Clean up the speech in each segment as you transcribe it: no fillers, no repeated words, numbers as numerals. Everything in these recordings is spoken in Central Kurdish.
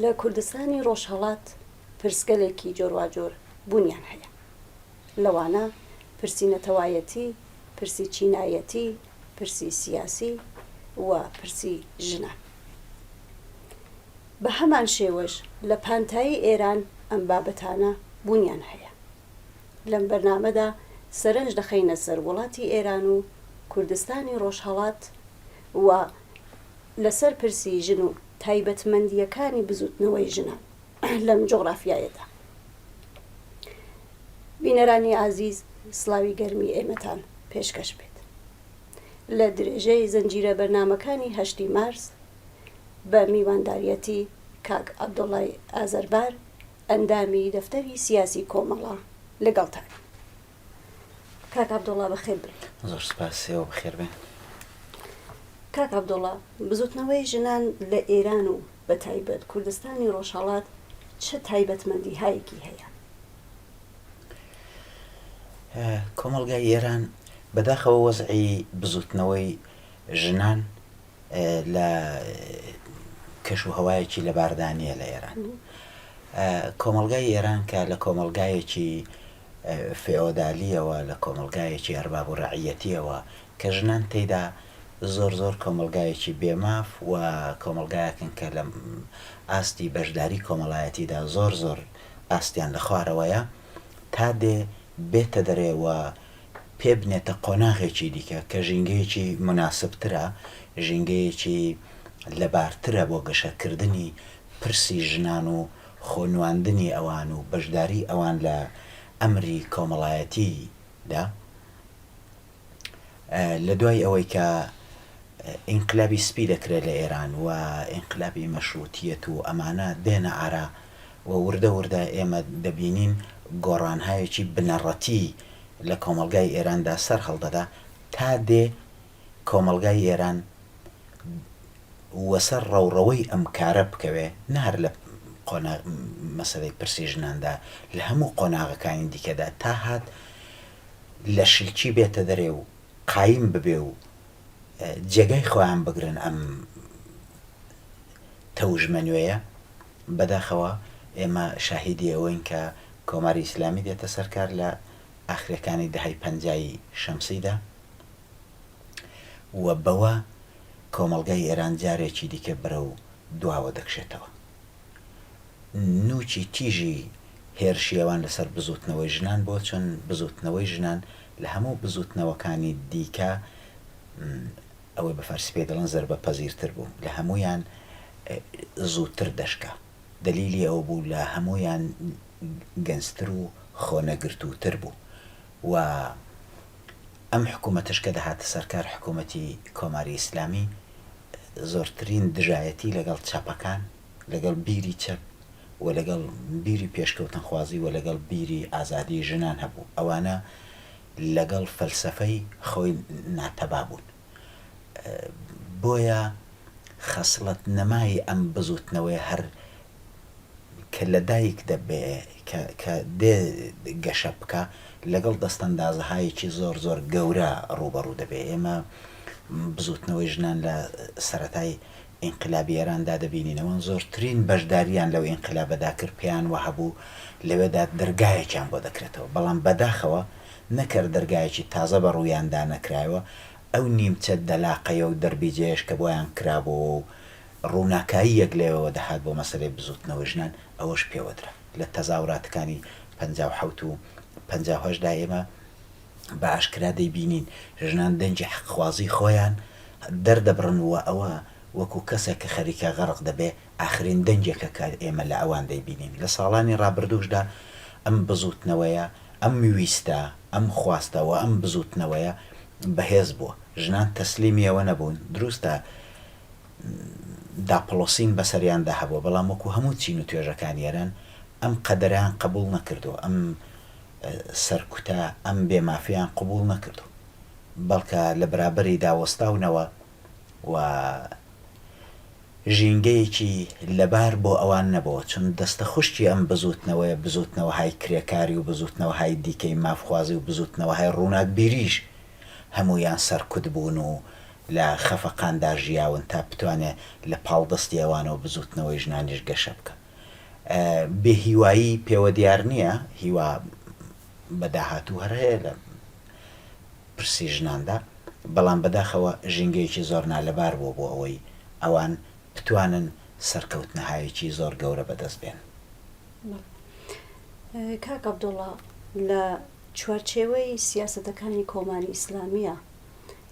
لە کوردستانی ڕۆژهەڵات پرسگەلێکی جۆرواجۆر بوونیان هەیە. لەوانە پرسی نەتەوایەتی، پرسی چینایەتی، پرسی سیاسی و پرسی ژنان. بە هەمان شێوەش لە پانتایی ئێران ئەم بابەتانە بوونیان هەیە. لەم بەرنامەدا سەرنج دەخەینە سەر وڵاتی ئێران و کوردستانی ڕۆژهەڵات و لەسەر پرسی ژن و تایبەتمەندیەکانی بزوتنەوەی ژنان لەم جۆغرافیایەدا. بینەرانی ئازیز، سڵاوی گەرمی ئێمەتان پێشکەش بێت. لە درێژەی زەنجیرە بەرنامەکانی 8 مارس بە میوانداریەتی کاک عەبدوڵڵای ئازەربار ئەندامی دەفتەری سیاسی کۆمەڵە لەگەڵتان. کاک عەبدوڵڵا بەخێر بێت. زۆر سپاسیەوە بەخێر بێن. کاک عەبدوڵڵا، بزوتنەوەی ژنان لە ئێران و بە تایبەت کوردستانی ڕۆژهەڵات چه تایبەتمەندی هایەکی هەیە؟ کۆمەڵگای ئێران بەداخەوە وەزعی بزوتنەوەی ژنان لە کەش و هەوایەکی لەباردانیە لە ئێران. کۆمەڵگای ئێران کە لە کۆمەڵگایەکی فێۆدالیەوە، لە کۆمەڵگایەکی ئەرباب و ڕەعیەتیەوە کە ژنان تێیدا زۆر کۆمەڵگایەکی بێماف و کۆمەڵگایەکن کە لە ئاستی بەشداری کۆمەڵایەتیدا زۆر ئاستیان لە خوارەوەیە، تا دێ بێتە دەرێوە پێ بنێتە قۆناغێکی دیکە کە ژینگەیەکی مناسبترە، ژینگەیەکی لەبارترە بۆ گەشەکردنی پرسی ژنان و خۆنواندنی ئەوان و بەشداری ئەوان لە ئەمری کۆمەڵایەتیدا. لە دوای ئەوەی کە ئینقلابی سپی دەکرێت لە ئێران و ئینقلابی مەشروتیەت و ئەمانە دێنە ئارا و وردە ئێمە دەبینین گۆڕانهایەکی بنەڕەتی لە کۆمەڵگای ئێراندا سەر هەڵدەدا، تا دێ کۆمەڵگای ئێران وەسەر ڕەوڕەوەی ئەم کارە بکەوێ، نهار لە مەسەلەی پرسی ژناندا، لە هەموو قۆناغەکانی دیکەدا، تا هات لە شلکی بێتە دەرێ و قایم ببێ و جێگای خۆیان بگرن ئەم تەوژمە نوێیە. بەداخەوە ئێمە شاهیدی ئەوەین کە کۆماری ئیسلامی دێتە سەرکار لە ئاخرەکانی دەهای 50 شەمسیدا و بەوە کۆمەڵگای ئێران جارێکی دیکە بەرەو دواوە دەکشێتەوە. نوچی تیژی هێرشیەوان لەسەر بزوتنەوەی ژنان بۆ چۆن بزوتنەوەی ژنان لە هەموو بزوتنەوەکانی دیکە ئەوەی بە فارسی پێ دەڵێن زەربە پەزیرتر بوو، لە هەمویان زووتر دەشکا. دلیلی ئەوە بوو لە هەمویان گەنجتر و خۆنەگرتووتر بوو و ئەم حکوومەتش کە دەهاتە سەرکار، حکوومەتی کۆماری ئیسلامی، زۆرترین دژایەتی لەگەڵ چاپەکان، لەگەڵ بیری چەپ و لەگەڵ بیری پێشکەوتنخوازی و لەگەڵ بیری ئازادی ژنان هەبوو. ئەوانە لەگەڵ فەلسەفەی خۆی ناتەبا بوون. بۆیە خەسڵەت نەمای ئەم بزوتنەوەی هەر کە لە دایک دەبێ کە دێ گەشە بکە، لەگەڵ دەستەندازەهایەکی زۆر گەورە ڕوبەڕوو دەبێ. ئێمە بزوتنەوەی ژنان لە سەرەتای ئینقلابی ئێراندا دەبینینەوە زۆرترین بەشداریان لەو ئینقلابەدا کرد، پێیان وە هەبوو لەوێدا دەرگایەکیان بۆ دەکرێتەوە، بەڵام بەداخەوە نەکرد دەرگایەکی تازە بە ڕوویاندا نەکرایەوە. ئەو نیمچە دەلاقەیە و دەربی جێش کە بۆیان کرابەوە و ڕووناکاییەک لێەوە دەهات بۆ مەسەلەی بزوتنەوەی ژنان، ئەوەش پێوەدرا. لە تەزاوراتەکانی 57 و 58دا ئێمە بە ئاشکرا دەیبینین ژنان دەنجی حەقخوازی خۆیان دەردەبڕن و ئەوە وەکو کەسێک کە خەریکە غەرق دەبێ ئاخرین دەنجێکە کە ئێمە لە ئەوان دەیبینین. لە ساڵانی ڕابردووشدا ئەم بزوتنەوەیە، ئەم ویستە، ئەم خواستەوە، ئەم بزوتنەوەیە بەهێز بووە. ژنان تەسلیمی ئەوە نەبوون. دروستە داپڵۆسین بەسەریاندا هەبووە، بەڵام وەکو هەموو چین و توێژەکانی ئێران ئەم قەدەرەیان قبول نەکردو، ئەم سەرکوتە، ئەم بێمافیان قبول نەکردو، بەڵکە لە بەرابەری داوەستاونەوە و ژینگەیەکی لەبار بۆ ئەوان نەبەوە، چون دەستە خوشتی ئەم بزوتنەوەیە، بزوتنەوەهای کرێکاری و بزوتنەوەهای دیکەی مافخوازی و بزوتنەوەهای ڕووناک بیریش هەمویان سەرکوت بوون و لە خەفەقاندا ژیاون تا بتوانێت لە پاڵدەستی ئەوانەوە بزوتنەوەی ژنانیش گەشە بکە. بێ هیوایی پێوە دیار نییە، هیوا بەداهاتوو هەر هەیە لە پرسی ژناندا، بەڵام بەداخەوە ژینگەیەکی زۆر نالەبار بوو بۆ ئەوەی ئەوان بتوانن سەرکەوتنەهایەکی زۆر گەورە بەدەست بێن. کاک عەبدوڵڵا، لە چوارچێوەی سیاسەتەکانی کۆماری ئیسلامیە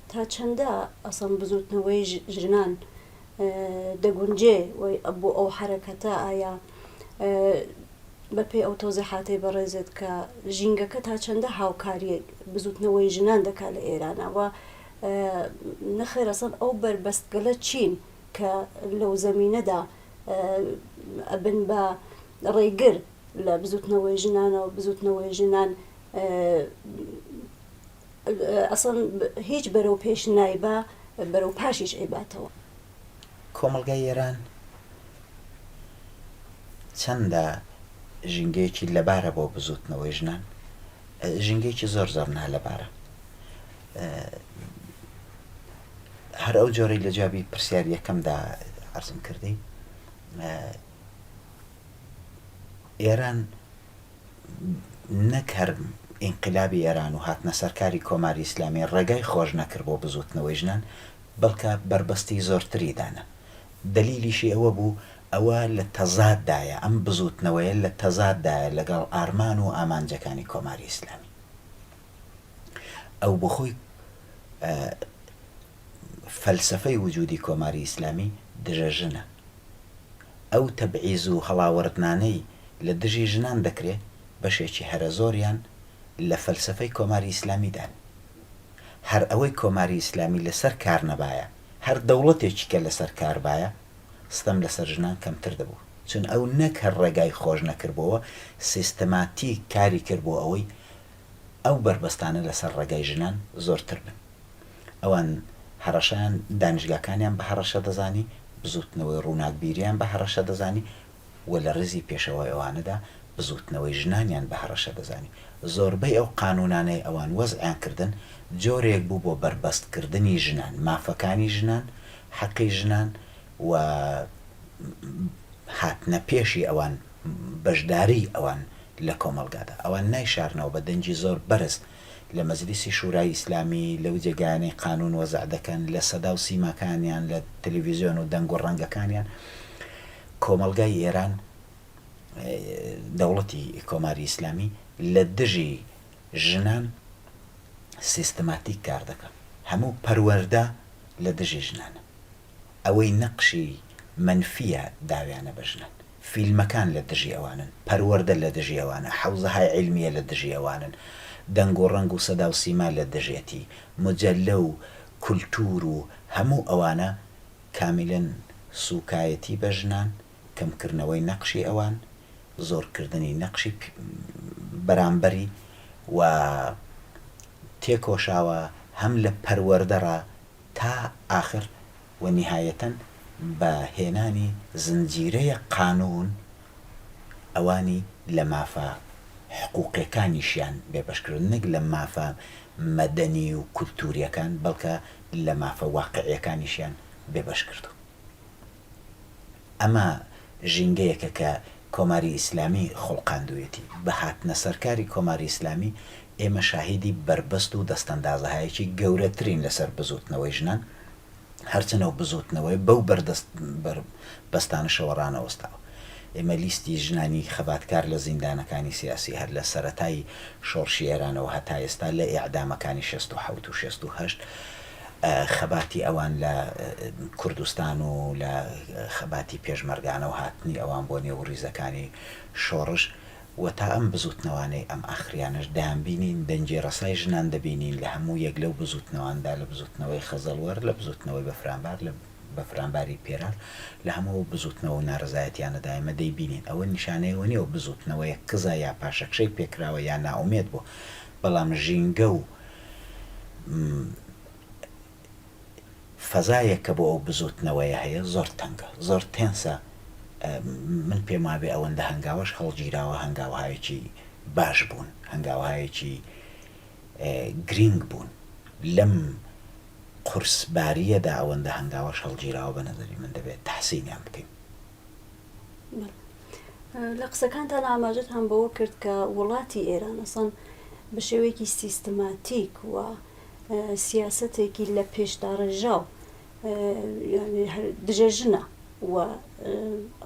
تا چەندە ئەسڵ بزوتنەوەی ژنان دەگونجێ بۆ ئەو حرەکەتە؟ ئایا بەپێی ئەو تۆزیحاتەی بەڕێزت کە ژینگەکە تا چەندە هاوکاری بزوتنەوەی ژنان دەکا لە ئێرانەوە نەخێر ئەسڵ ئەو بربەستگەلە چین کە لەو زەمینەدا ئەبن بە ڕێگر لە بزوتنەوەی ژنانەوە بزوتنەوەی ژنان ئەسڵ هیچ بەرەو پێش نایبە بەرەو پاشیش ئەیباتەوە. کۆمەڵگای ئێران چەندە ژینگەیەکی لەبارە بۆ بزوتنەوەی ژنان، ژینگەیەکی زۆر زۆر نالەبارە. هەر ئەو جۆرەی لە جوابی پرسیاری یەکەمدا عەرزم کردی، ئێران نەک هەر ئینقلابی ئێران و هاتنە سەرکاری کۆماری ئیسلامی ڕێگای خۆش نەکرد بۆ بزوتنەوەی ژنان، بەڵکە بربەستی زۆرتری دانا. دلیلیشی ئەوە بوو ئەوە لە تەزاددایە، ئەم بزوتنەوەیە لە تەزاددایە لەگەڵ ئارمان و ئامانجەکانی کۆماری ئیسلامی. ئەو بۆ خۆی فەلسەفەی وجودی کۆماری ئیسلامی دژە ئەو تەبعیز و هەڵاوەردنانەی لە دژی ژنان دەکرێت بەشێکی هەرە زۆریان لە فەلسەفەی کۆماری ئیسلامیدان. هەر ئەوەی کۆماری ئیسلامی لەسەر کار نەبایە، هەر دەوڵەتێکی کە لەسەر کار بایە، ستەم لەسەر ژنان کەمتر دەبوو، چون ئەو نەک هەر ڕێگای خۆش نەکردبەوە، سیستەماتیک کاری کرد بۆ ئەوەی ئەو بربەستانە لەسەر ڕێگای ژنان زۆرتر بن. ئەوان هەڕەشیان دانیشگاکانیان بە هەڕەشە دەزانی، بزوتنەوەی ڕووناکبیریان بە هەڕەشە دەزانی، و لە ڕزی پێشەوەی ئەوانەدا بزوتنەوەی ژنانیان بە هەڕەشە دەزانی. زۆربەی ئەو قانونانەی ئەوان وەزعیان کردن جۆرێک بوو بۆ بربەستکردنی ژنان، مافەکانی ژنان، حەقی ژنان و هاتنە پێشی ئەوان، بەشداری ئەوان لە کۆمەڵگادا. ئەوان نایشارنەوە بە دەنجی زۆر بەرز لە مەجلیسی شورای ئیسلامی، لەو جێگانەی قانون وەزع دەکەن، لە سەدا و سیماکانیان، لە تەلەڤیزیۆن و دەنگ و ڕەنگەکانیان. کۆمەڵگای ئێران، دەوڵەتی کۆماری ئیسلامی لە دژی ژنان سیستەماتیک کار دەکە. هەموو پەروەردە لە دژی ژنانە. ئەوەی نەقشی منفیە داویانە بە ژنان، فیلمەکان لە دژی ئەوانن، پەروەردە لە دژی ئەوانە، حەوزەهای عیلمیە لە دژی ئەوانن، دەنگ و ڕەنگ و سەدا و سیما لە دژێتی، مجەلە و کولتور و هەموو ئەوانە کامیلەن سوکایەتی بە ژنان، کەمکردنەوەی نەقشی ئەوان، زۆرکردنی نەقشی بەرامبەری و تێکۆشاوە هەم لە پەروەردەڕە تا ئاخر و نهایەتەن بە هێنانی زنجیرەیە قانون ئەوانی لە مافە حقوقیەکانیشیان بێبەشکردن، نەک لە مافە مەدەنی و کولتوریەکان، بەڵکە لە مافە واقعیەکانیشیان بێبەش کردو. ئەمە ژینگەیەکە کە کۆماری ئیسلامی خوڵقاندوویەتی. بە هاتنە سەرکاری کۆماری ئیسلامی ئێمە شاهیدی بربەست و دەستەندازەهایەکی گەورەترین لەسەر بزوتنەوەی ژنان، هەرچەنەوە بزوتنەوەی بەو بەستانە شەوەڕانەوەستاوە. ئێمە لیستی ژنانی خەباتکار لە زیندانەکانی سیاسی هەر لە سەرەتای شۆڕشی ئێرانەوە هەتا ئێستا لە ئیعدامەکانی 67 و 68 خەباتی ئەوان لە کوردستان و لە خەباتی پێشمەرگانەوە هاتنی ئەوان بۆ نێو ڕیزەکانی شۆڕش و تا ئەم بزوتنەوانەی ئەم ئاخریانش دایانبینین، دەنجێ ڕەسای ژنان دەبینین لە هەموو یەک لەو بزوتنەواندا، لە بزوتنەوەی خەزەڵوەر، لە بزوتنەوەی بەفرامبار، لە بەفرامباری پێرار، لە هەموو بزوتنەوە و ناڕزایەتیانەدا ئێمە دەیبینین. ئەوە نیشانەیەوە نیە و بزوتنەوەی کزە یا پاشەکشەی پێکراوە یا ناومێت بوو، بەڵام ژینگە و فەزایەکە بۆ ئەو بزوتنەوەیە هەیە زۆر تەنگە، زۆر تێنسە. من پێم وابێ ئەوەندە هەنگاوەش هەڵگیراوە، هەنگاوهایەکی باش بوون، هەنگاوهایەکی گرنگ بوون لەم قورسباریەدا ئەوەندە هەنگاوەش هەڵگیراوە بە نەزەری من دەبێت تەحسینیان بکەین. لە قسەکانتان ئاماژەتان بەوە کرد کە وڵاتی ئێران ئەسەن بە شێوەیەکی سیستماتیک و سیاسەتێکی لە پێشدا ڕێژاو دژەژنە و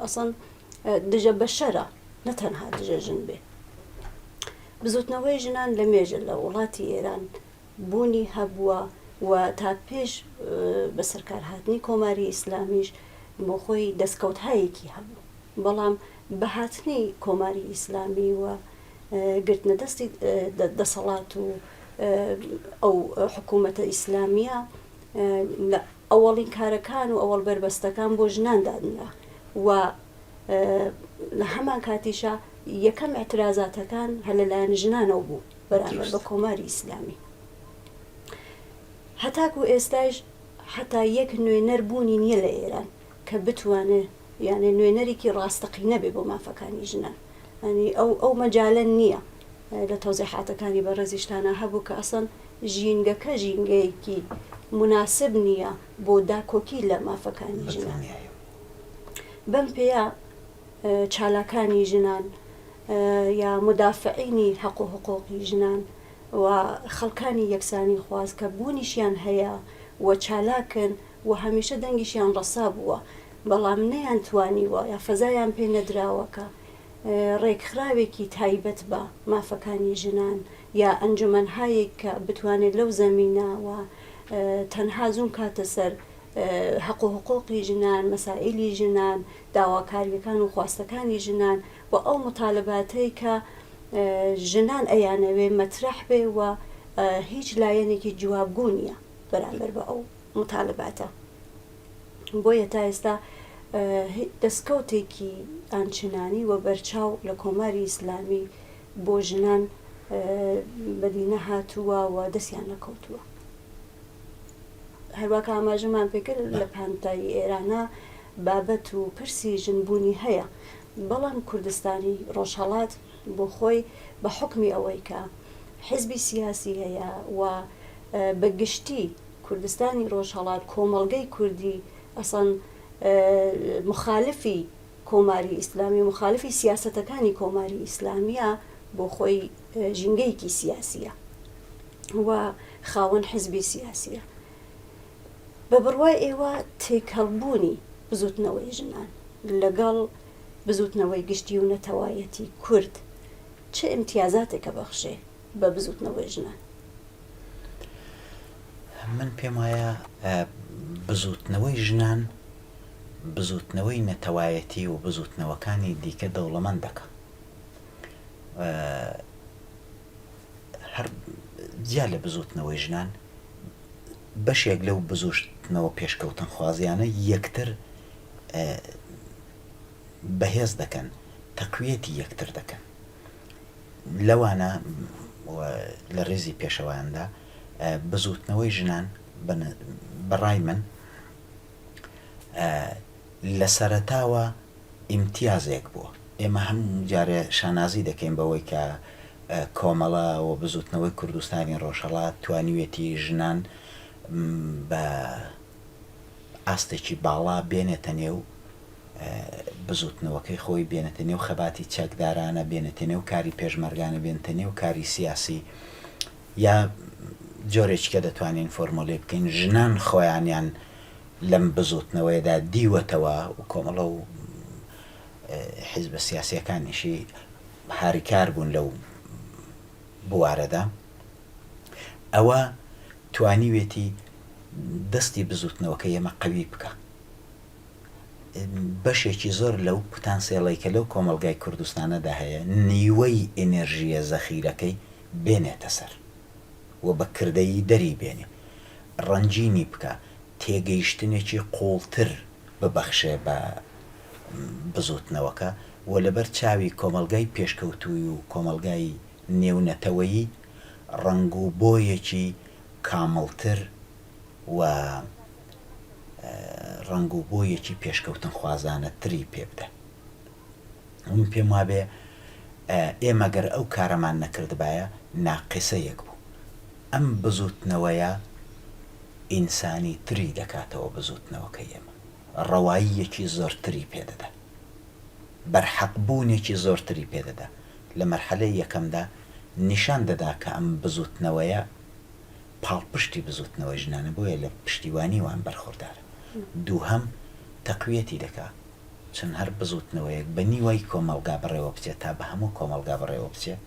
ئەسەن دژە بەشەرە نەتەنها دژەژن بێ. بزوتنەوەی ژنان لە مێژە لە وڵاتی ئێران بوونی هەبووە و تا پێش بەسەرکارهاتنی کۆماری ئیسلامیش بۆ خۆی دەستکەوتایەکی هەبوو، بەڵام بەهاتنی کۆماری ئیسلامی و گرتنە دەستی دەسەڵات و ئەو حکوومەتە ئیسلامیە لە ئەوەڵین کارەکان و ئەوەڵ بربەستەکان بۆ ژنان دادنرا و لە هەمان کاتیشە یەکەم ئەترازاتەکان هەر لەلایەن ژنانەوە بوو بەرامبەر بە کۆماری ئیسلامی. هەتاکو ئێستاش حتا یەک نوێنەر بوونی نییە لە ئێران کە بتوانێت یعنی نوێنەرێکی ڕاستەقی نەبێ بۆ مافەکانی ژنان، ینی ئەو مەجالە نییە. لە تەوزیحاتەکانی بەڕێزیشتانە هەبوو کە ئەسەن ژینگەکە ژینگەیەکی مناسب نییە بۆ داکۆکی لە مافەکانی ژنان. بەم پێیە چالاکانی ژنان یا مدافعینی حەق و حقوقی ژنان و خەڵکانی یەکسانی خواست کە بوونیشیان هەیە و چالاکن و هەمیشە دەنگیشیان ڕەسا بووە، بەڵام نەیان توانیوە یا فەزایان پێ نەدراوەکە ڕێکخراوێکی تایبەت بە مافەکانی ژنان یا ئەنجومەنهایەک کە بتوانێت لەو زەمینەوە تەنها زوون کاتە سەر حەق و حقوقی ژنان، مەسائیلی ژنان، داواکاریەکان و خواستەکانی ژنان و ئەو مطالباتەی کە ژنان ئەیانەوێ مەترەح بێ و هیچ لایەنێکی جوابگو نییە بەرامبەر بە ئەو مطالباتە. بۆیە تا ئێستا دەستکەوتێکی ئانچنانی و بەرچاو لە کۆماری ئیسلامی بۆ ژنان بەدینە هاتووە و دەستیان نەکەوتووە. هەروەکە ئاماژەمان پێکرد لە پانتایی ئێرانە بابەت و پرسی ژنبوونی هەیە، بەڵام کوردستانی ڕۆژهەڵات بۆ خۆی بە حکمی ئەوەی کە حیزبی سیاسی هەیە و بەگشتی کوردستانی ڕۆژهەڵات کۆمەڵگەی کوردی ئەسەن مخالفی کۆماری ئیسلامی و مخالفی سیاسەتەکانی کۆماری ئیسلامیە بۆ خۆی ژینگەیەکی سیاسیە و خاوەن حیزبی سیاسیە. بە بڕوای ئێوە تێکەڵبوونی بزوتنەوەی ژنان لەگەڵ بزوتنەوەی گشتی و نەتەوایەتی کورد چه ئیمتیازاتێکە بەخشێ بە بزوتنەوەی ژنان؟ من پێم وایە بزوتنەوەی ژنان بزوتنەوەی نەتەوایەتی و بزوتنەوەکانی دیکە دەوڵەمەند دەکە. هەر جیا لە بزوتنەوەی ژنان بەشێک لەو بزوتنەوە پێشکەوتن خوازیانە یەکتر بەهێز دەکەن، تەقویەتی یەکتر دەکەن. لەوانە لە ڕێزی پێشەوەیاندا بزوتنەوەی ژنان بەڕای من لە سەرەتاوە ئیمتیازێک بووە. ئێمە هەموو جارێ شانازی دەکەین بەوەی کە کۆمەڵە و بزوتنەوەی کوردستانی ڕۆژهەڵات توانیوێتی ژنان بە ئاستێکی باڵا بێنێتە نێو بزوتنەوەکەی خۆی بێنێتە نێو خەباتی چەکدارانە، بێنێتە نێو کاری پێشمەرگانە، بێنێتە نێو کاری سیاسی، یا جۆرێککە دەتوانین فۆرمۆلێ بکەین ژنان خۆیانیان لەم بزوتنەوەیدا دیوەتەوە و کۆمەڵە و حیزبە سیاسیەکانیشی هاریکار بوون لەو بوارەدا. ئەوە توانیوێتی دەستی بزوتنەوەکە ئێمە قەوی بکە. بەشێکی زۆر لەو پوتانسیێڵی کە لەو کۆمەلگای کوردستانەدا هەیە نیوەی ئێنێرژیە زەخیرەکەی بێنێتە سەر و بە کردەیی دەری بێنێ، ڕەنجینی بکە، تێگەیشتنێکی قوڵتر ببەخشێ بە بزوتنەوەکە و لەبەر چاوی کۆمەلگای پێشکەوتووی و کۆمەلگای نێونەتەوەیی ڕنگ و بۆیەکی کامڵتر و ڕنگ و بۆیەکی پێشکەوتن خوازانە تری پێ بدە. من پێم وابێ ئێمە گەر ئەو کارەمان نەکردبایە ناقیسەیەک بوو. ئەم بزوتنەوەیە ئینسانی تری دەکاتەوە بزوتنەوەکە ئێمە ڕەواییەکی زۆرتری پێدەدا بەرحەقبوونێکی زۆرتری پێدەدا لە مەرحەلەی یەکەمدا نیشان دەدا کە ئەم بزوتنەوەیە پاڵپشتی بزوتنەوەی ژنانە بۆیە لە پشتیوانی وان بەرخۆردارە دووهەم تەقویەتی دەکات چەند هەر بزوتنەوەیەک بە نیوەی کۆمەڵگا بەڕێوە بچێت تا بە هەموو کۆمەڵگا بەڕێوە بچێت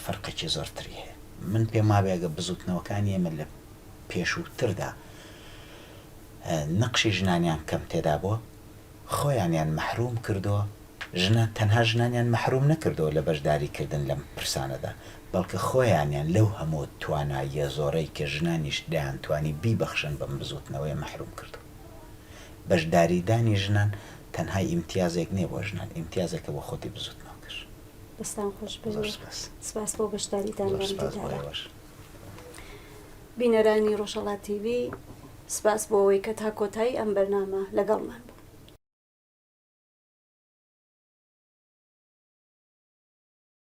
فەرقێکی زۆرتری هەیە من پێم وابێگە بزوتنەوەکانی ئێمە لە پێشووتردا نەقشی ژنانیان کەم تێدا بووە خۆیانیان مەحروم کردووە ژنە تەنها ژنانیان مەحروم نەکردەوە لە بەشداریکردن لەم پرسانەدا بەڵکە خۆیانیان لەو هەموو تواناییە زۆرەی کە ژنانیش دەیانتوانی بیبەخشن بەم بزوتنەوەی مەحروم کردو بەشداریدانی ژنان تەنها ئیمتیازێک نییە بۆ ژنان ئیمتیازێکە بۆ خۆتی بزوتنەوە کرد دەستان خۆش سپاس بۆ بەشداریتان بەش بینەرانی ڕۆژهەڵات تیڤی سپاس بۆ ئەوەی کە تا کۆتایی ئەم بەرنامە لەگەڵمان بوو